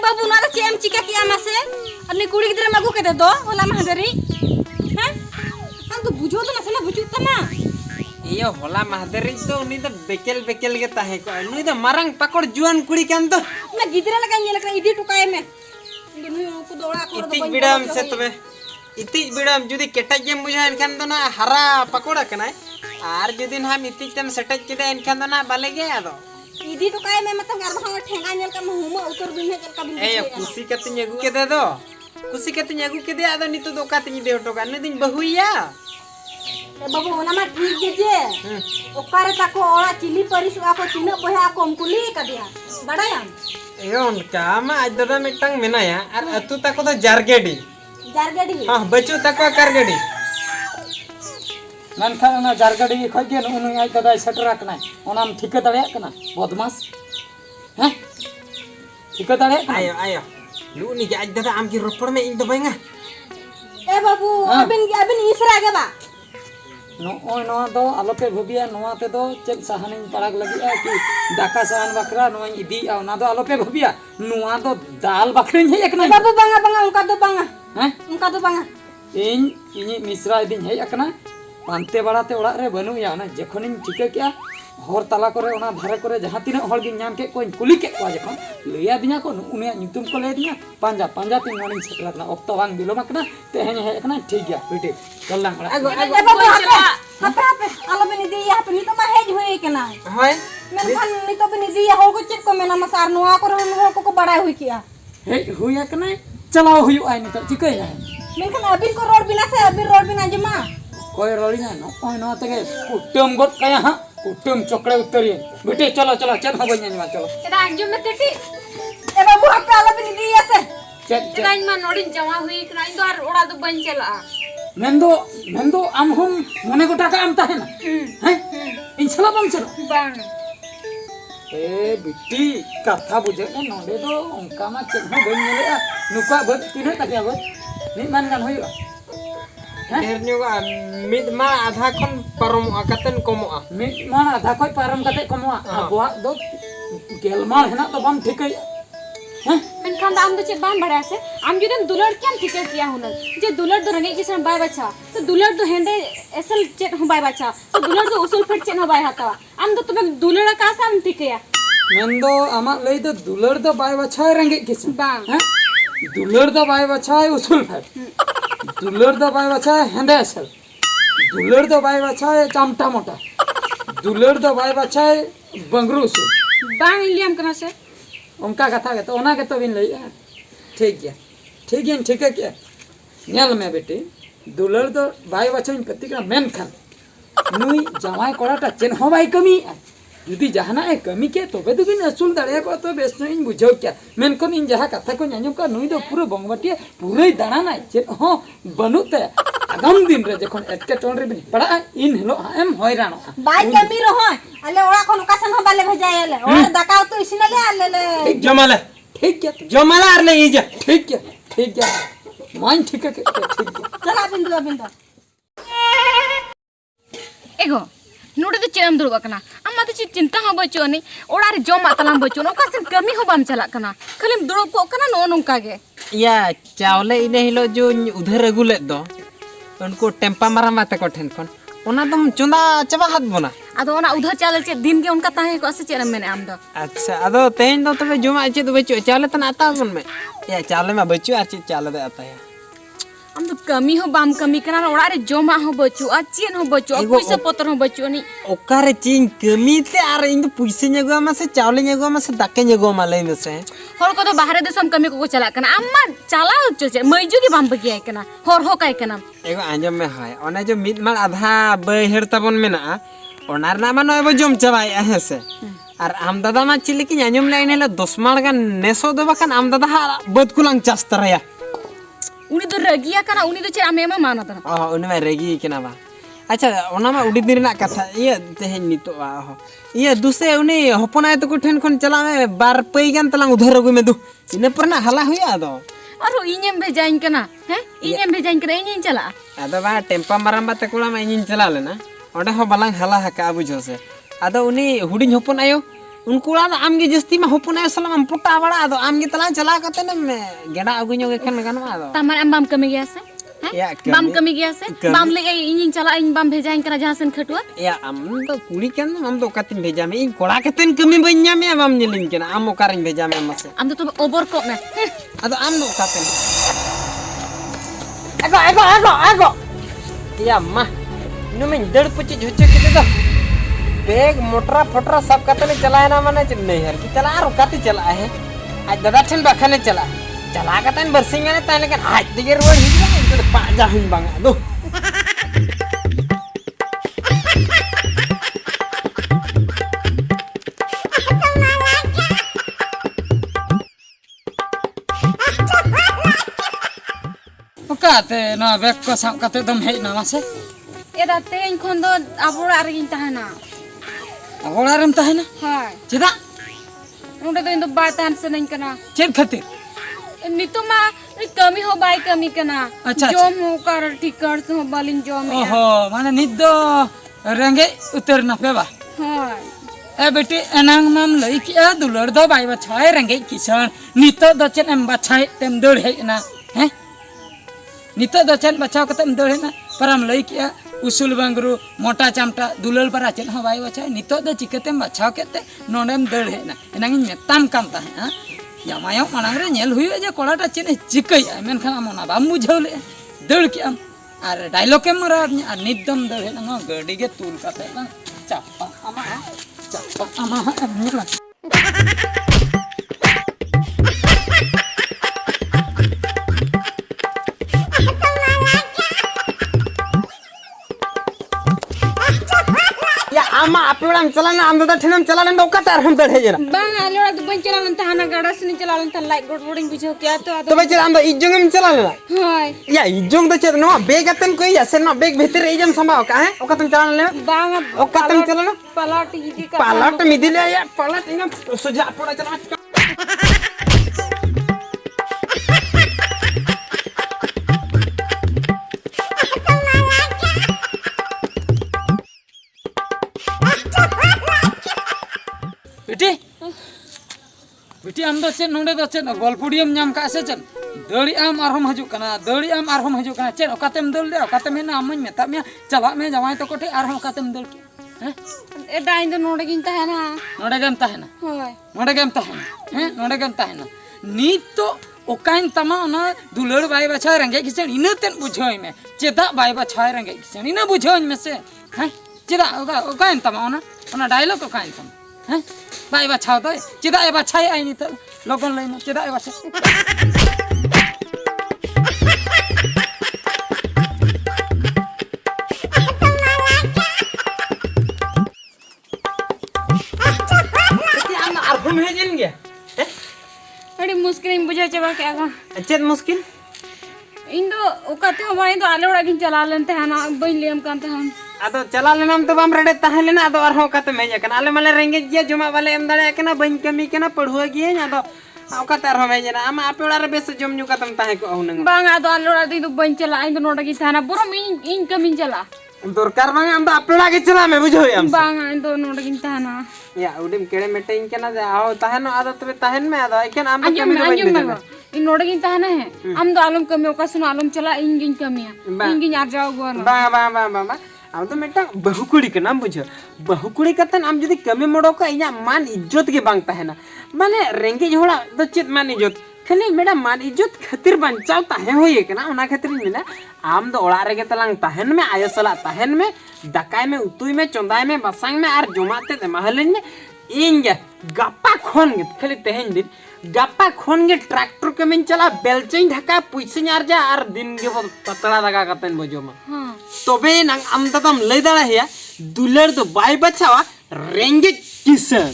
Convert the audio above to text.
बाबू ना तो चेम चिका किया मासे अन्य कुड़ी गिद्रे मगु के दे दो होला महदरी हैं हम तो बुझो तो ना बुझो तमा ये होला महदरी तो उनी तो बेकेल के ताहे को उनी तो मारंग पकड़ जुआन कुड़ी कान तो मैं गिद्रे लगा ये लगा इदी टुकाए में दुनु को दौड़ा को इति बिडाम से तबे इति बिडाम जुदी केटा गेम बुझा एनखान तो ना हरा पकोड़ा कनाय आर जुदी हम इति तम सेटज केदा एनखान तो ना बाले गे आदो इदी टुकाए में मतलब यार भाव ठेंगा नेल का हुमा उतर बिन है का बिन ए कुसी कतिन अगु के दे दो कुसी कतिन अगु के दे आदो नितो दो कातिन दे टोका न दिन बहुइया बाबू ओना मा ठीक गे जे ओकारे ताको ओला चिली परिस आको तिना बहा कम कुली का दिया बड़ाया एयोन कामा आज दादा मिटंग मेनाया आर अतु ताको तो जारगेडी हां बच्चो ताको करगेडी मेनखान ना जारगड़ी खजे उन आज दादा सेटर कना ओनाम ठिका दाड़े कना बदमाश हैं ठिका दाड़े आयो आयो लुनी के आज दादा आम की रोपड़ में इन दबाएंगा ए बाबू अबिन इसरा के बा नो दो आलोपे भबिया नोआ ते दो चेक सहानिन पड़ाग लगी कि दाका सहान बकरा नो इदी ना दो आलोपे भबिया नोआ दो दाल बकरिन है एकना बाबू बांगा उनका तो बांगा हैं उनका तो बांगा इन मिश्रा दिन है एकना पांते बड़ाते ओड़ा रे बनु या ना जखनिन ठिका किया हर तला करे ओना धारे करे जहां तिना हर गिन नाम के कोइन कुली के को जखन लैया दिना को उनिया नितुम को ले दिया पांजा तीन मॉर्निंग सेटला ना ऑक्टो वांग बिलोमा कना तेहन है एकना ठीक गया बेटे चलला ए बाबू हापे आलो बनि दिया तो नितो मा हेज होई केना हाय मेनखान नितो बनि दिया हो को चेक को मेना मसार नुआ को को बड़ा हुई किया हे हुया कना चलाओ हुई आई नितो चिकई ना मेनखान अबिन को रोड बिना से अबिन रोड बिना जमा कोई रोड़ी ना नो तके कुटुम गोट कया हां कुटुम चकड़े उतरी बेटे चलो चेक हो बन्या चलो एदा अंजुम में कटी ए बाबू हापे आलो बनि दिया से चेक एदा इन मा नोडी जमा हुई केना इन दो ओड़ा दो बन चला मेंदो आम हम मने गोटा का आम ताहे ना हैं इन चला बम चलो बांग ए बिट्टी कथा बुझे ना नोडे दो उनका मा चेक हो बन नेले नुका बद तिने तकिया बद नि मान गान होइबा ढेर न्योगा मिद मा आधा खन परम कतन कमोआ मिद मा आधा कोई पारम कते कमवा अबवा दो गेलमाल हेना तो बम ठिकै हैं मेनखान दाम तो चेक बाम बड़ा से आम जुदन दुलड़ केन ठिका किया हुनल जे दुलड़ दो रंगे किसन बाय बच्चा तो दुलड़ दो हेंडे एसल चेक हो बाय बच्चा तो दुलड़ दो उसल फट चेक हो बाय हाता आम तो तुम दुलड़ का साम ठिकया मेंदो आमा लई दो दुलड़ दो बाय बच्चा रंगे किसन बांग हैं दुलड़ दो बाय बच्चा उसल फट दुलड़ दो बाय बच्चा हेंडे असल दुलड़ दो बाय बच्चा चामटा मोटा दुलड़ दो बाय बच्चा बंगरू उसल बांग इलियम कना से उनका कथा के तो ओना के तो बिन लई ठीक गया ठीक है क्या नेल में बेटे दुलड़ दो बाय बच्चा इन प्रतिक्रिया मेन खान नुई जमाई कोड़ाटा चेन हो बाय कमी जुदी जहाना ए कमी के तबे तो बिन असूल दाड़िया को तो बेस इन बुझाव क्या मेन कोन इन जहा कथा को न्याम का नुई दो पूरे बंगवटिया पूरे दाना ना चे हो बनुते आगाम दिन रे जखन एटके टोन रे बिन पड़ा इन हेलो एम होइरानो बाय कमी रहो अले ओड़ा कोन कासन हो बाले भेजायले ओड़ा दाका तो इसने ले ठीक जमाले ठीक क्या जमाला आर ले इजा ठीक क्या मान ठीक है चला बिंदु एगो नोडे तो चेम दुरब कना अम्मा तो चिंता हो बचो नहीं ओड़ा रे जमा तलाम बचो न ओकासन कमी हो बाम चला कना खाली दुरब को कना नो नोंका गे या चावले इने हिलो जो उधर अगुले दो उनको टेम्पा मारा माते को ठेन कोन ओना तुम चुंदा चबा हाथ बना आदो ओना उधर चाले चे दिन के उनका ताहे को असे चेन मेने आम दो अच्छा आदो तेन दो तबे जुमा चे दो बच्चो चावले तना आता बन में या चावले में बच्चो आचे चावले दे आता है हम तो कमी हो बाम कमी कना ओड़ा रे जमा हो बचो अचेन हो बचो पैसा पत्र हो बचो नहीं ओकारे चिन कमी ते आर इन पैसे नेगो मा से चावले नेगो मा से दाके नेगो मा लई में से हर को तो बाहर देशम कमी को चला कना अम्मा चला चे मईजू के बाम बगिया कना हर हो काय कना एगो आंजम में है ओना जो मिद माल आधा बहेर तबन मेना ओनार ना मा नय जम चबाय है से आर आम दादा मा चिले की आंजम लाइन हेला 10 माल गान नेसो दो बखान आम दादा बद कुलांग चास तरया उनी तो रगिया कना उनी तो चे आमे मा माना तना उनी मा रेगी केना बा अच्छा ओना मा उडी दिन ना कथा ये तेहन नितो ये दुसे उनी हपनाय तो ठेन खन चला में बार पई गान तलांग उधर रगु में दु इने पर ना हला हुया दो अरो इनेम भेजाइन कना हैं इनेम भेजाइन कना इनेम चला आदो बा टेम्पा माराम बा तकुला मा इनिन चला लेना ओडे हो बालांग हला हका बुझो से आदो उनी हुडिन हपन आयो उनको आम गे जस्ती में होपुना सलाम हम पुटा बड़ा आदो आम गे तला चला कते ने गेड़ा अगुño गे खन गानो आदो Tamar am bam kami gaya se या bam kami gaya se bam le इन चला इन bam भेजाइन करा जहां सेन खटुआ या आम तो कुड़ी कन हम तो कतिन भेजा में इन कोड़ा कतेन कमी बन्या में आम नेलिन केना आम ओकारिन भेजा में मसे am तो over ko me आदो आम नो कतेन एगो या मा नु में दड़ पुची झुचे के दो बैग मोटरा फोटरा सब कतने चला है ना माने नहीं यार कि चला रुकाती चला है आज दादा ठन बखने चला चला कतन बरसिंग ने ताने लेकिन आज दिगे रोड हिजला इनको पाजा हुन बांगा दो ओकाते ना बैग को साम कते दम हेज ना मासे ए दाते इन खन दो abura रे इन tahana ओड़ारम तहना hai चेदा उन्हें तो इन तो बात आंसर नहीं करना चेद खातिर नितो मा कमी हो बाय कमी करना अच्छा, जोम हो कर टिकर हो बालिन जोम ओहो माने निद दो रंगे उतर ना पेबा हाय ए बेटी एनांग माम लई कि दुलर दो बाई बछाय रंगे किसान नितो दो चेन एम बछाय तेम दड़ हे ना हैं नितो दो चेन बछाव कतेम दड़ हे ना परम लई कि उसूल बंगरू मोटा चामटा दुलल पर चेन हो बाई बछाय नितो दो चिकतेम बछाव केते नोडेम दड़ हे ना एनांग मेताम काम ता है यामायो मानांग रे नेल हुई जे कोलाटा चेन चिकई मेनखान अमना बाम बुझाव ले दड़ कि आम आर डायलॉग के मरा आर निदम दड़ हे ना गडी गे तुल कते बा चापा अमा अमला या आमा आपेड़ाम चलाना आम दादा ठनम चलाना ओकाता हम दड़े जरा bang alora तो बन चला लंता हना गाड़ा से नहीं चला लंता लाइक गड़बड़िंग बुझो क्या तो तो बच्चे आम दो इजंगम चलाना हाय या इजंग तो चेद नो बेग अतन कोई या से नो बेग भीतर इजम संभाव का है ओकातम चलाना ले bang ओकातम चलाना पलट इजी का पालट मिदिले या पालट इना सुजा पड़ा चला बेटी बेटी आम दो चेन नोंडे दो चेन गोलपुडियम नाम का से चेन दड़ी आम आरहम हजू कना दड़ी आम आरहम हजू कना चेन ओकातेम दल दे ओकातेम ना आम मेता में चला में जवाय तो कोठे आरहम ओकातेम दल के हैं ए डाइन तो नोड़े गिनता है ना नोडे गम ताहेना हाय नोडे गम ताहेना हैं नोडे गम ताहेना नीत तो ओकाइन तमा ना दुलड़ बाई बछाय रंगे किसेन इनतेन बुझोय में चेदा बाई बछाय रंगे किसेन इन बुझोय में से हैं चेदा ओकाइन तमा ना डायलॉग ओकाइन तमा हैं बाई बछाव तो चेदा ए बछाय आइनी त लगन लैना चेदा ए बछाय आम आरहम हेजन गया अरे मुश्किल में बुझा चबा क्या का चेद मुश्किल इन दो ओकाते हो बाई तो आलोड़ा गिन चला लंते है ना बन लियम कांते हम आदो चला लेनाम तो बाम रेडे ताहेलेना आदो आरहो कते मेज कना आले माले रेंगे जे जमा वाले एम दाड़े कना बन कमी कना पढ़ुआ गिए आदो ओकाते आरहो मेजना आम आपेड़ा रे बेस जम न्यू कतम ताहे को हुनंग bang ado आलोड़ा दी तो बन चला इन तो नोड़ा गिन था ना बुरो इन कमिन चला दरकार मांगे आम तो आपेड़ा के चला में बुझो हम bang इन तो नोड़ा गिन था ना या उडिम केड़े मेटे इन कना जा आओ ताहेनो आदो तबे ताहेन में आदो इकन आम तो अंजुम कमी में तो अंजुम बन में इन नोड़ा गिन था ना है हम तो आलम कमी ओका सुनो आलम चला इन गिन कमिया इन गिन आ जाओ गो ना बा बा बा बा बा आम तो मेटा बहुकुड़ी के नाम बुझो बहुकुड़ी कतन आम जदी कमी मोड़ो का इया मान इज्जत के बांग ताहेना माने रेंगे होड़ा तो चित मान इज्जत खाली मेरा मान इज्जत खातिर बंचाव ताहे होए के ना ओना खातिर मिला आम दो ओड़ा रे के तलांग ताहेन में आयो सला ताहेन में दकाय में उतुई में चोंदाय में बसांग में आर जमाते ते महलन में इंगे गप्पा खोन गे खाली तेहन दिन गप्पा खोन गे ट्रैक्टर के में चला बेलचें ढका पुइसे न्यार जा आर दिन गे पतड़ा लगा कतन बजो मा हां तबे नंग आम तम लई दाड़ा है दुलर तो बाय बचावा रेंगे किसन